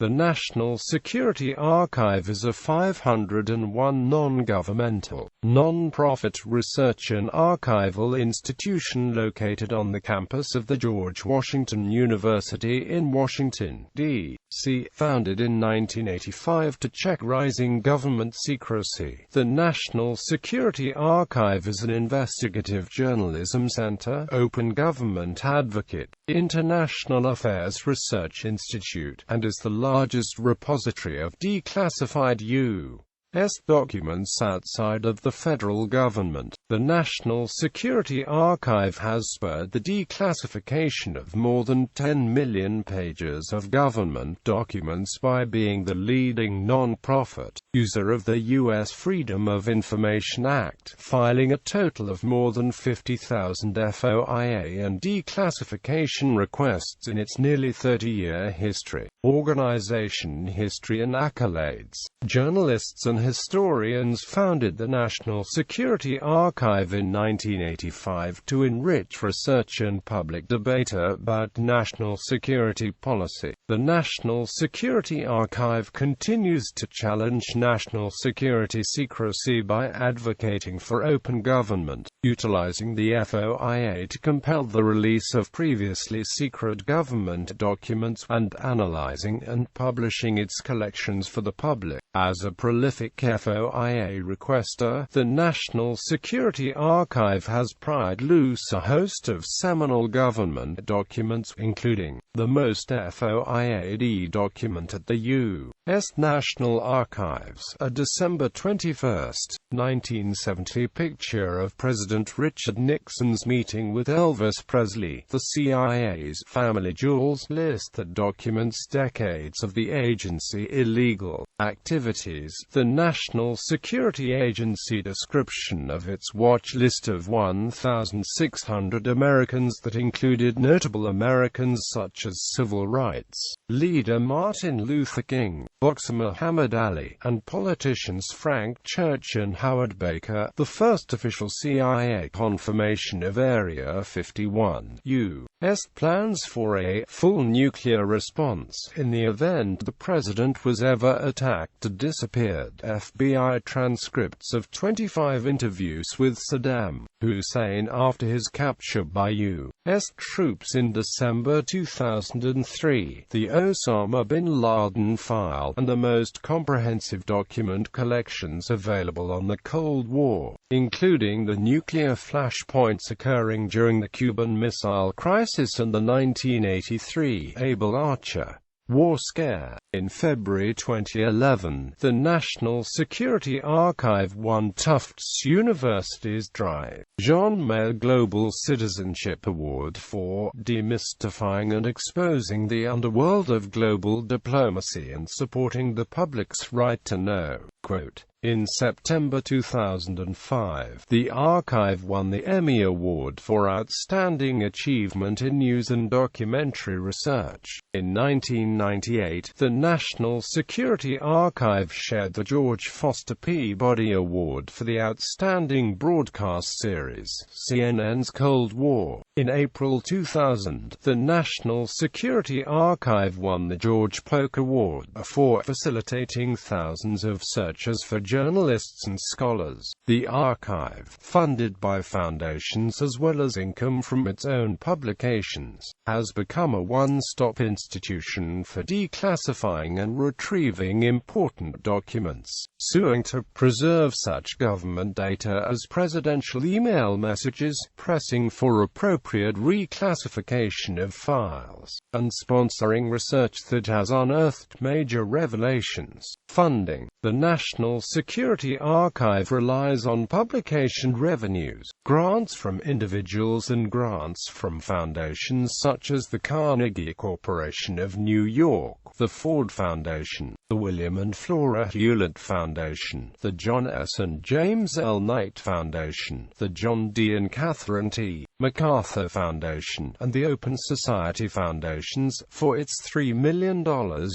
The National Security Archive is a 501 non-governmental, non-profit research and archival institution located on the campus of the George Washington University in Washington, D.C., founded in 1985 to check rising government secrecy. The National Security Archive is an investigative journalism center, open government advocate, international affairs research institute, and is the largest repository of declassified U.S. documents outside of the federal government. The National Security Archive has spurred the declassification of more than 10 million pages of government documents by being the leading non-profit user of the U.S. Freedom of Information Act, filing a total of more than 50,000 FOIA and declassification requests in its nearly 30-year history. Organization history and accolades. Journalists and historians founded the National Security Archive in 1985 to enrich research and public debate about national security policy. The National Security Archive continues to challenge national security secrecy by advocating for open government, utilizing the FOIA to compel the release of previously secret government documents, and analyzing and publishing its collections for the public. As a prolific FOIA requester, the National Security Archive has pried loose a host of seminal government documents, including the most FOIA'd document at the U.S. National Archives, a December 21, 1970 picture of President Richard Nixon's meeting with Elvis Presley. The CIA's Family Jewels list that documents decades of the agency's illegal activities. The National Security Agency description of its watch list of 1,600 Americans that included notable Americans such as civil rights leader Martin Luther King, boxer Muhammad Ali, and politicians Frank Church and Howard Baker. The first official CIA confirmation of Area 51 U.S. plans for a full nuclear response in the event the president was ever attacked. Disappeared FBI transcripts of 25 interviews with Saddam Hussein after his capture by U.S. troops in December 2003. The Osama bin Laden file, and the most comprehensive document collections available on the Cold War, including the nuclear flashpoints occurring during the Cuban Missile Crisis and the 1983 Able Archer war scare. In February 2011, the National Security Archive won Tufts University's Dry Jean Mayer Global Citizenship Award for demystifying and exposing the underworld of global diplomacy and supporting the public's right to know. Quote, in September 2005, the archive won the Emmy Award for Outstanding Achievement in News and Documentary Research. In 1998, the National Security Archive shared the George Foster Peabody Award for the Outstanding Broadcast Series, CNN's Cold War. In April 2000, the National Security Archive won the George Polk Award for facilitating thousands of searches for journalists and scholars. The archive, funded by foundations as well as income from its own publications, has become a one-stop institution for declassifying and retrieving important documents, suing to preserve such government data as presidential email messages, pressing for appropriate reclassification of files, and sponsoring research that has unearthed major revelations. Funding. The National Security Archive relies on publication revenues, grants from individuals and grants from foundations such as the Carnegie Corporation of New York, the Ford Foundation, the William and Flora Hewlett Foundation, the John S. and James L. Knight Foundation, the John D. and Catherine T. MacArthur Foundation, and the Open Society Foundations, for its $3 million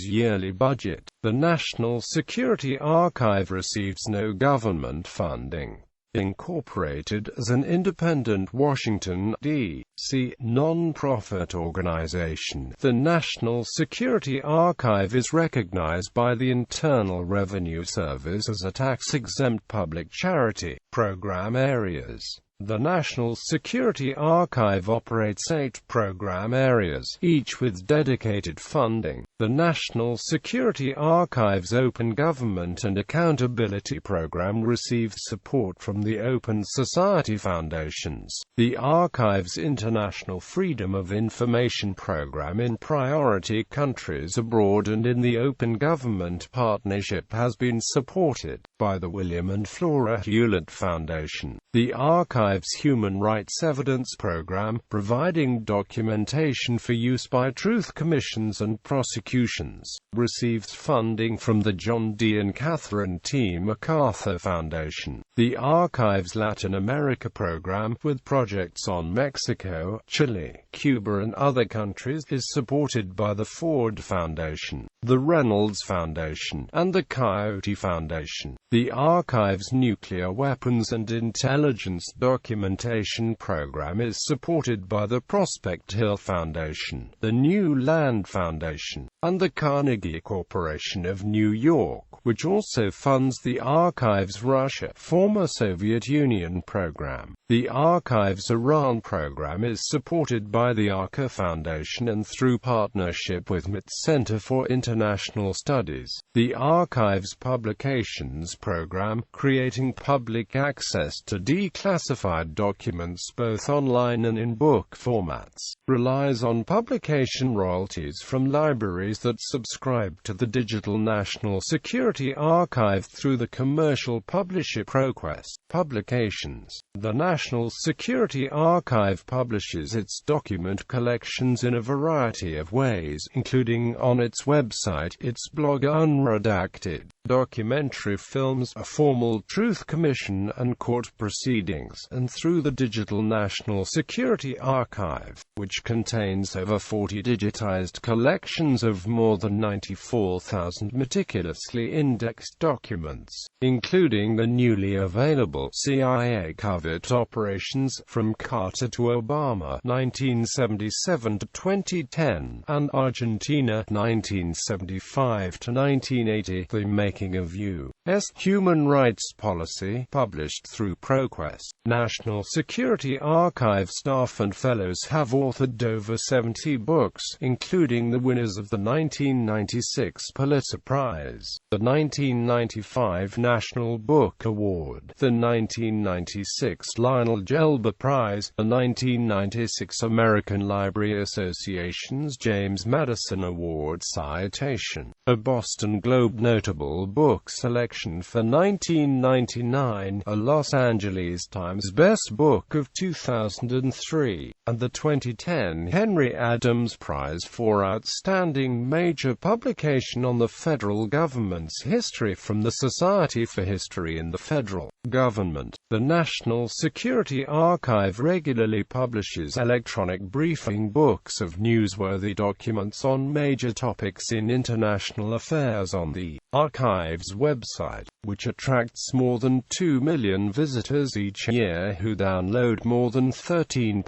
yearly budget. The National Security Archive receives no government funding. Incorporated as an independent Washington, D.C. non-profit organization. The National Security Archive is recognized by the Internal Revenue Service as a tax-exempt public charity. Program areas. The National Security Archive operates 8 program areas, each with dedicated funding. The National Security Archive's Open Government and Accountability Program receives support from the Open Society Foundations. The Archive's International Freedom of Information Program in priority countries abroad and in the Open Government Partnership has been supported by the William and Flora Hewlett Foundation. The Archive's Human Rights Evidence Program, providing documentation for use by truth commissions and prosecutions, receives funding from the John D. and Catherine T. MacArthur Foundation. The Archive's Latin America program, with projects on Mexico, Chile, Cuba and other countries, is supported by the Ford Foundation, the Reynolds Foundation, and the Coyote Foundation. The Archive's Nuclear Weapons and Intelligence Documentation Program is supported by the Prospect Hill Foundation, the New Land Foundation, and the Carnegie Corporation of New York, which also funds the Archive's Russia, former Soviet Union program. The Archive's Iran program is supported by the Arca Foundation and through partnership with MIT Center for International Studies. The Archive's Publications program, creating public access to declassified documents both online and in book formats, relies on publication royalties from libraries that subscribe to the Digital National Security Archive through the commercial publisher Proquest Publications. The National Security Archive publishes its document collections in a variety of ways, including on its website, its blog Unredacted, documentary films, a formal truth commission and court proceedings, and through the Digital National Security Archive, which contains over 40 digitized collections of more than 94,000 meticulously indexed documents, including the newly available CIA covert operations from Carter to Obama 1977 to 2010 and Argentina 1975 to 1980. The Making of U.S. Human Rights Policy, published through Proquest. National Security Archive staff and fellows have authored over 70 books, including the winners of the 1996 Pulitzer Prize, the 1995 National Book Award, the 1996 Lionel Gelber Prize, the 1996 American Library Association's James Madison Award citation, a Boston Globe Notable Book Selection for 1999, a Los Angeles Times Best Book of 2003, and the 2010 Henry Adams Prize for Outstanding Major Publication on the Federal Government's History from the Society for History in the Federal Government. The National Security Archive regularly publishes electronic briefing books of newsworthy documents on major topics in international affairs on the Archive's website, which attracts more than 2 million visitors each year who download more than 13.3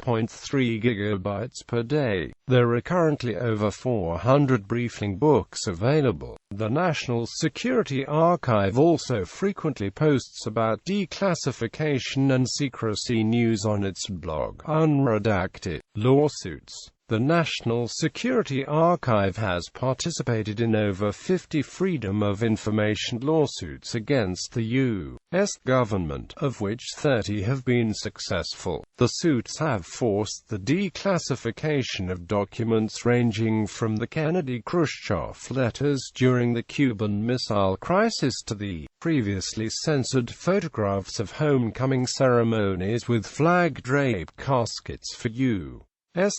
gigabytes per day. There are currently over 400 briefing books available. The National Security Archive also frequently posts about declassification and secrecy news on its blog, Unredacted Lawsuits. The National Security Archive has participated in over 50 Freedom of Information lawsuits against the U.S. government, of which 30 have been successful. The suits have forced the declassification of documents ranging from the Kennedy-Khrushchev letters during the Cuban Missile Crisis to the previously censored photographs of homecoming ceremonies with flag-draped caskets for U.S.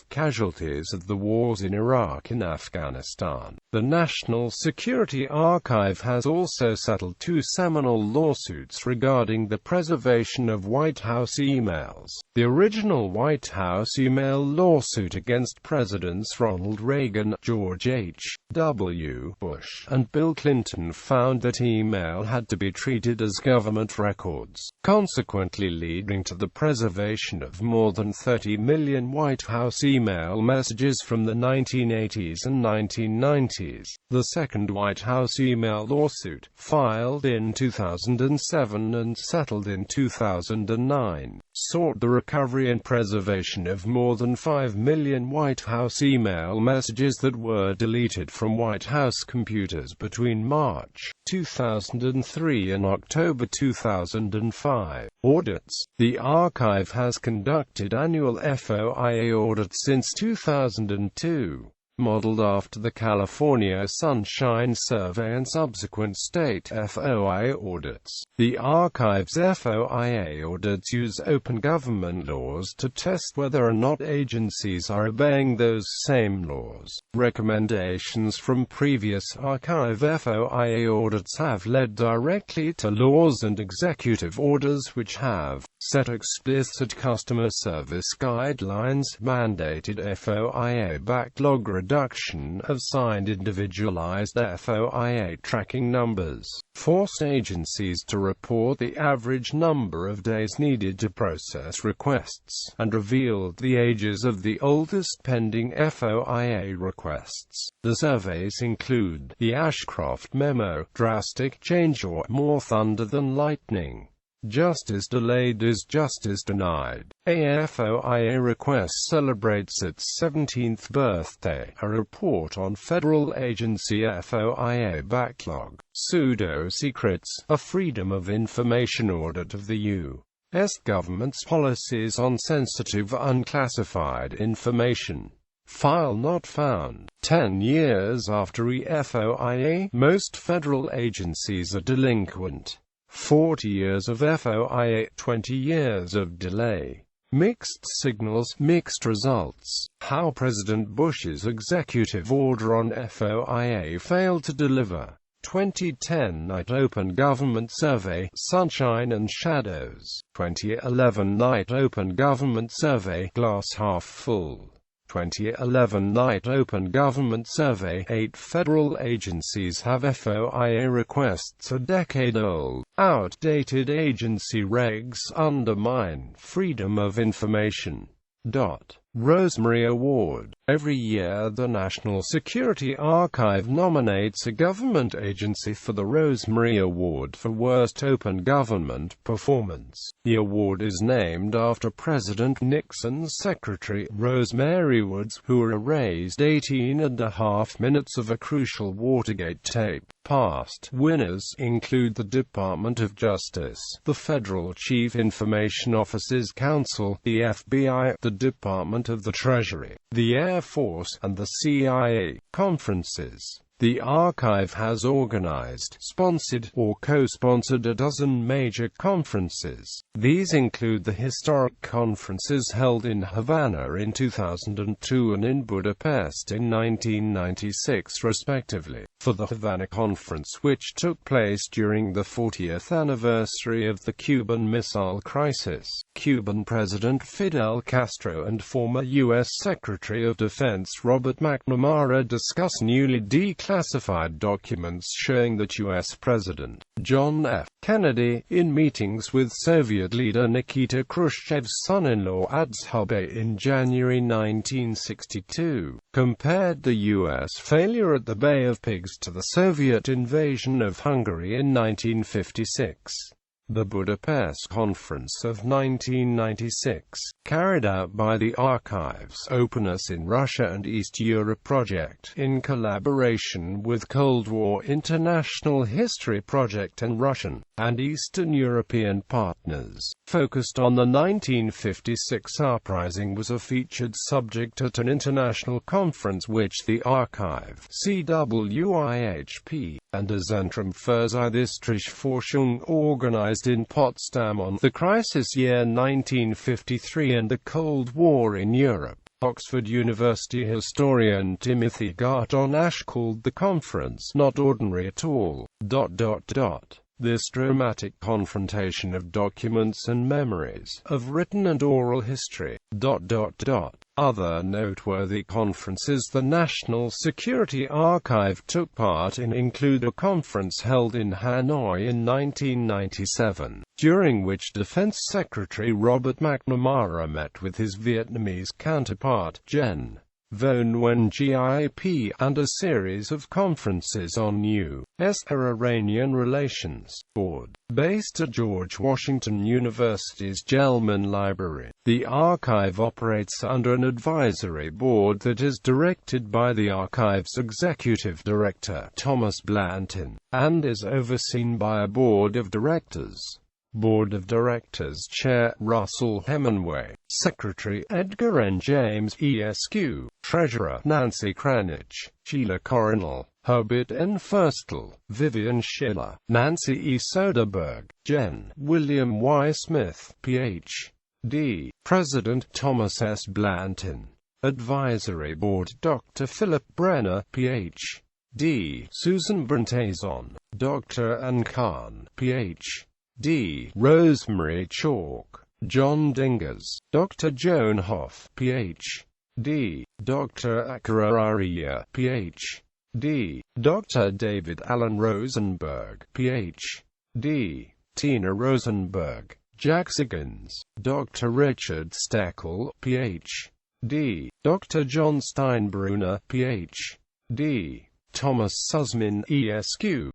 casualties of the wars in Iraq and Afghanistan. The National Security Archive has also settled two seminal lawsuits regarding the preservation of White House emails. The original White House email lawsuit against Presidents Ronald Reagan, George H. W. Bush, and Bill Clinton found that email had to be treated as government records, consequently leading to the preservation of more than 30 million White House email messages from the 1980s and 1990s. The second White House email lawsuit, filed in 2007 and settled in 2009, sought the recovery and preservation of more than 5 million White House email messages that were deleted from White House computers between March 2003 and October 2005. Audits. The archive has conducted annual FOIA audits since 2002. Modeled after the California Sunshine Survey and subsequent state FOIA audits, the archive's FOIA audits use open government laws to test whether or not agencies are obeying those same laws. Recommendations from previous archive FOIA audits have led directly to laws and executive orders which have set explicit customer service guidelines, mandated FOIA backlog reduction of signed individualized FOIA tracking numbers, forced agencies to report the average number of days needed to process requests, and revealed the ages of the oldest pending FOIA requests. The surveys include the Ashcroft Memo, drastic change or more thunder than lightning. Justice delayed is justice denied. A FOIA request celebrates its 17th birthday. A report on federal agency FOIA backlog. Pseudo-secrets, a Freedom of Information audit of the U.S. government's policies on sensitive unclassified information. File not found. 10 years after FOIA, most federal agencies are delinquent. 40 years of FOIA, 20 years of delay. Mixed signals, mixed results. How President Bush's executive order on FOIA failed to deliver. 2010 Night Open Government Survey, Sunshine and Shadows. 2011 Night Open Government Survey, Glass Half Full. 2011 Night Open Government Survey. 8 federal agencies have FOIA requests a decade old. Outdated agency regs undermine freedom of information. Rosemary Award. Every year the National Security Archive nominates a government agency for the Rosemary Award for Worst Open Government Performance. The award is named after President Nixon's secretary, Rosemary Woods, who erased 18.5 minutes of a crucial Watergate tape. Past winners include the Department of Justice, the Federal Chief Information Officers Council, the FBI, the Department of the Treasury, the Air Force, and the CIA. Conferences. The archive has organized, sponsored, or co-sponsored a dozen major conferences. These include the historic conferences held in Havana in 2002 and in Budapest in 1996 respectively. For the Havana Conference, which took place during the 40th anniversary of the Cuban Missile Crisis, Cuban President Fidel Castro and former U.S. Secretary of Defense Robert McNamara discuss newly declassified documents showing that U.S. President John F. Kennedy, in meetings with Soviet leader Nikita Khrushchev's son-in-law Adzhubay in January 1962, compared the U.S. failure at the Bay of Pigs to the Soviet invasion of Hungary in 1956. The Budapest Conference of 1996, carried out by the Archives Openness in Russia and East Europe Project, in collaboration with Cold War International History Project and Russian and Eastern European partners, focused on the 1956 uprising, was a featured subject at an international conference which the Archive, CWIHP, and der Zentrum für Zeitgeschichtliche organized in Potsdam on the crisis year 1953 and the Cold War in Europe. Oxford University historian Timothy Garton Ash called the conference not ordinary at all. This dramatic confrontation of documents and memories, of written and oral history. Other noteworthy conferences the National Security Archive took part in include a conference held in Hanoi in 1997, during which Defense Secretary Robert McNamara met with his Vietnamese counterpart, Gen. Vo Nguyen Gip, and a series of conferences on U.S. Iranian relations. Board. Based at George Washington University's Gelman Library, the archive operates under an advisory board that is directed by the archive's executive director, Thomas Blanton, and is overseen by a board of directors. Board of Directors Chair, Russell Hemingway. Secretary, Edgar N. James, ESQ. Treasurer, Nancy Cranich. Sheila Coronel. Herbert N. Ferstel. Vivian Schiller. Nancy E. Soderberg. Gen. William Y. Smith, Ph.D. President, Thomas S. Blanton. Advisory Board, Dr. Philip Brenner, Ph.D. Susan Brentazon. Dr. Ann Khan, Ph.D. Rosemary Chalk. John Dinges. Dr. Joan Hoff, Ph.D. Dr. Akira Ariya, Ph.D. Dr. David Allen Rosenberg, Ph.D. Tina Rosenberg. Jack Siggins. Dr. Richard Steckel, Ph.D. Dr. John Steinbruner, Ph.D. Thomas Sussman, ESQ.